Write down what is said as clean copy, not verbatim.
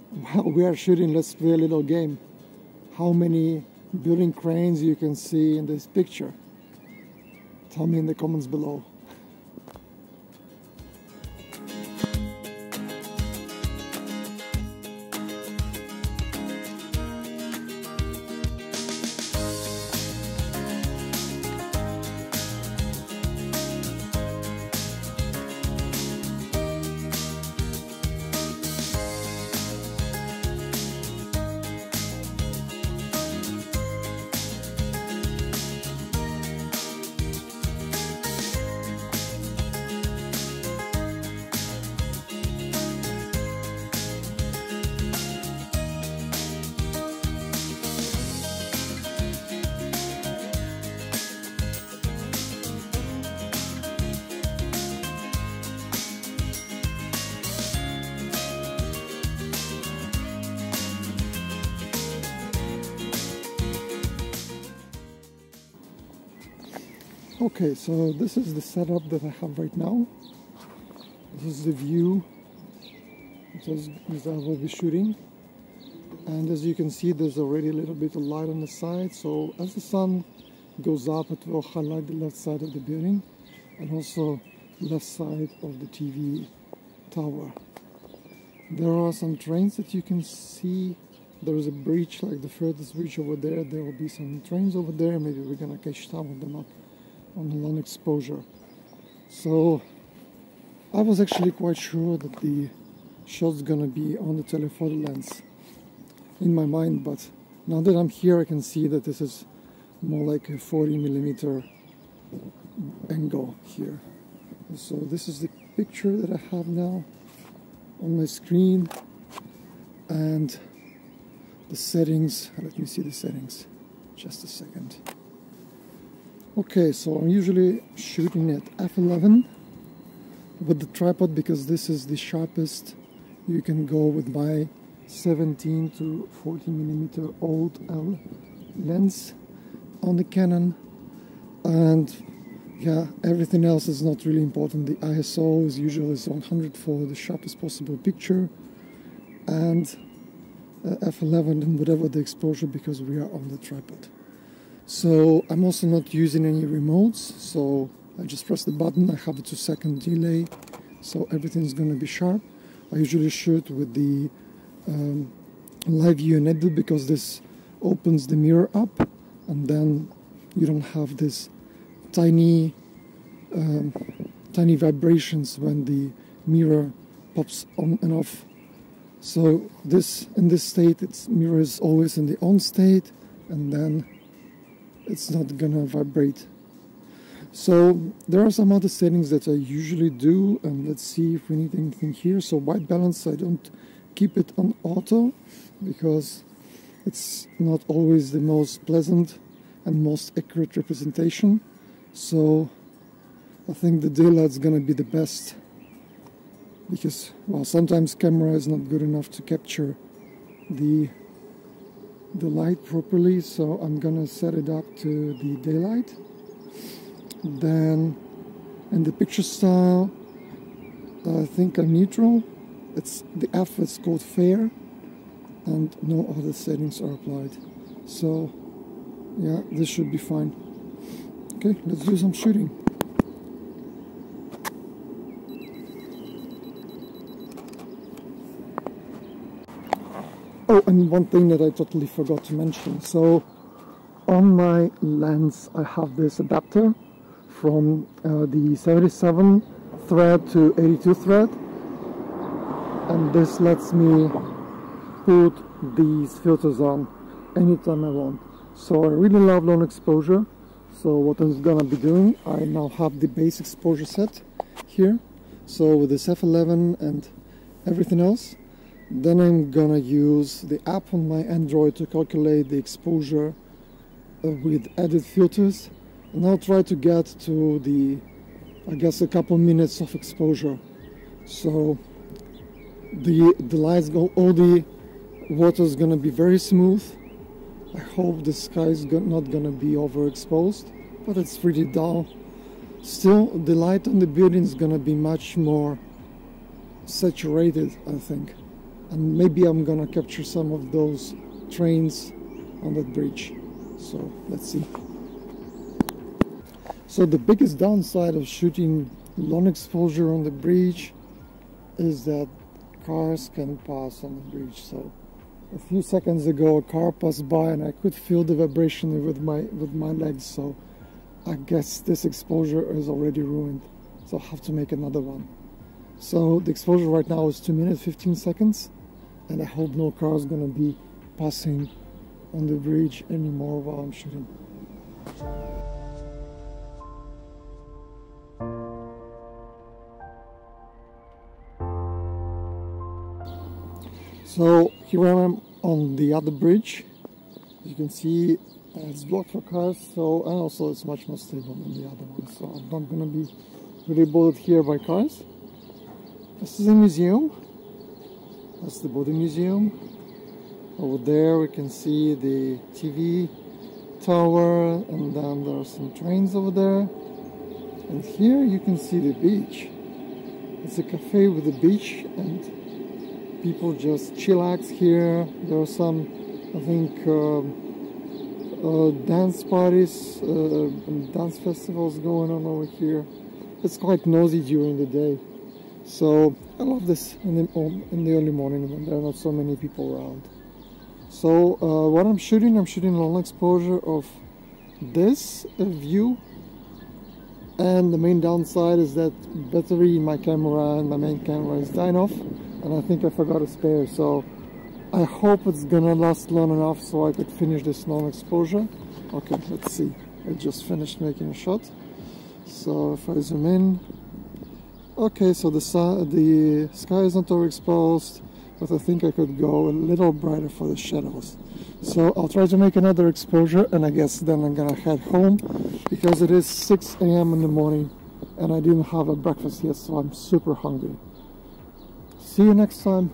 While we are shooting, let's play a little game. How many building cranes you can see in this picture? Tell me in the comments below. Okay, so this is the setup that I have right now. This is the view that I will be shooting. And as you can see, there's already a little bit of light on the side. So as the sun goes up, it will highlight the left side of the building and also left side of the TV tower. There are some trains that you can see. There is a bridge, like the furthest bridge over there. There will be some trains over there. Maybe we're gonna catch some of them up on the long exposure. So I was actually quite sure that the shot's gonna be on the telephoto lens in my mind, but now that I'm here I can see that this is more like a 40mm angle here. So this is the picture that I have now on my screen, and the settings, let me see the settings, just a second. Okay, so I'm usually shooting at f11 with the tripod because this is the sharpest you can go with my 17 to 40mm old L lens on the Canon. And yeah, everything else is not really important. The ISO is usually 100 for the sharpest possible picture, and f11 and whatever the exposure, because we are on the tripod. So I'm also not using any remotes, so I just press the button. I have a 2-second delay, so everything's going to be sharp. I usually shoot with the live view enabled because this opens the mirror up, and then you don't have this tiny vibrations when the mirror pops on and off. So in this state, its mirror is always in the on state, and then it's not gonna vibrate. So there are some other settings that I usually do, and let's see if we need anything here. So white balance, I don't keep it on auto because it's not always the most pleasant and most accurate representation. So I think the daylight's gonna be the best, because, well, sometimes camera is not good enough to capture the light properly, so I'm gonna set it up to the daylight. Then in the picture style, I think I'm neutral. It's the F is called fair, and no other settings are applied. So yeah, this should be fine. Okay, let's do some shooting. Oh, and one thing that I totally forgot to mention. So on my lens I have this adapter from the 77 thread to 82 thread, and this lets me put these filters on anytime I want. So I really love long exposure. So what I'm gonna be doing, I now have the base exposure set here, so with this f11 and everything else. Then I'm gonna use the app on my Android to calculate the exposure with added filters, and I'll try to get to the, I guess, a couple minutes of exposure. So the lights go, all the water is gonna be very smooth. I hope the sky is not gonna be overexposed, but it's pretty dull. Still, the light on the building is gonna be much more saturated, I think. and maybe I'm gonna capture some of those trains on that bridge. So let's see. So the biggest downside of shooting long exposure on the bridge is that cars can pass on the bridge. So a few seconds ago a car passed by and I could feel the vibration with my legs, so I guess this exposure is already ruined, so I'll have to make another one. So the exposure right now is 2 minutes 15 seconds, and I hope no car is gonna be passing on the bridge anymore while I'm shooting. So here I am on the other bridge. As you can see, it's blocked for cars, so, and also it's much more stable than the other one, so I'm not going to be really bothered here by cars. This is a museum. That's the Bode Museum. Over there we can see the TV tower, and then there are some trains over there. And here you can see the beach. It's a cafe with a beach, and people just chillax here. There are some, I think, dance parties and dance festivals going on over here. It's quite noisy during the day, so I love this in the early morning when there are not so many people around. So what I'm shooting long exposure of this view, and the main downside is that battery in my camera and my main camera is dying off, and I think I forgot a spare, so I hope it's gonna last long enough so I could finish this long exposure. Okay, let's see. I just finished making a shot. So if I zoom in, okay, so the sky is not overexposed, but I think I could go a little brighter for the shadows. So I'll try to make another exposure, and I guess then I'm gonna head home because it is 6 a.m. in the morning and I didn't have a breakfast yet, so I'm super hungry. See you next time.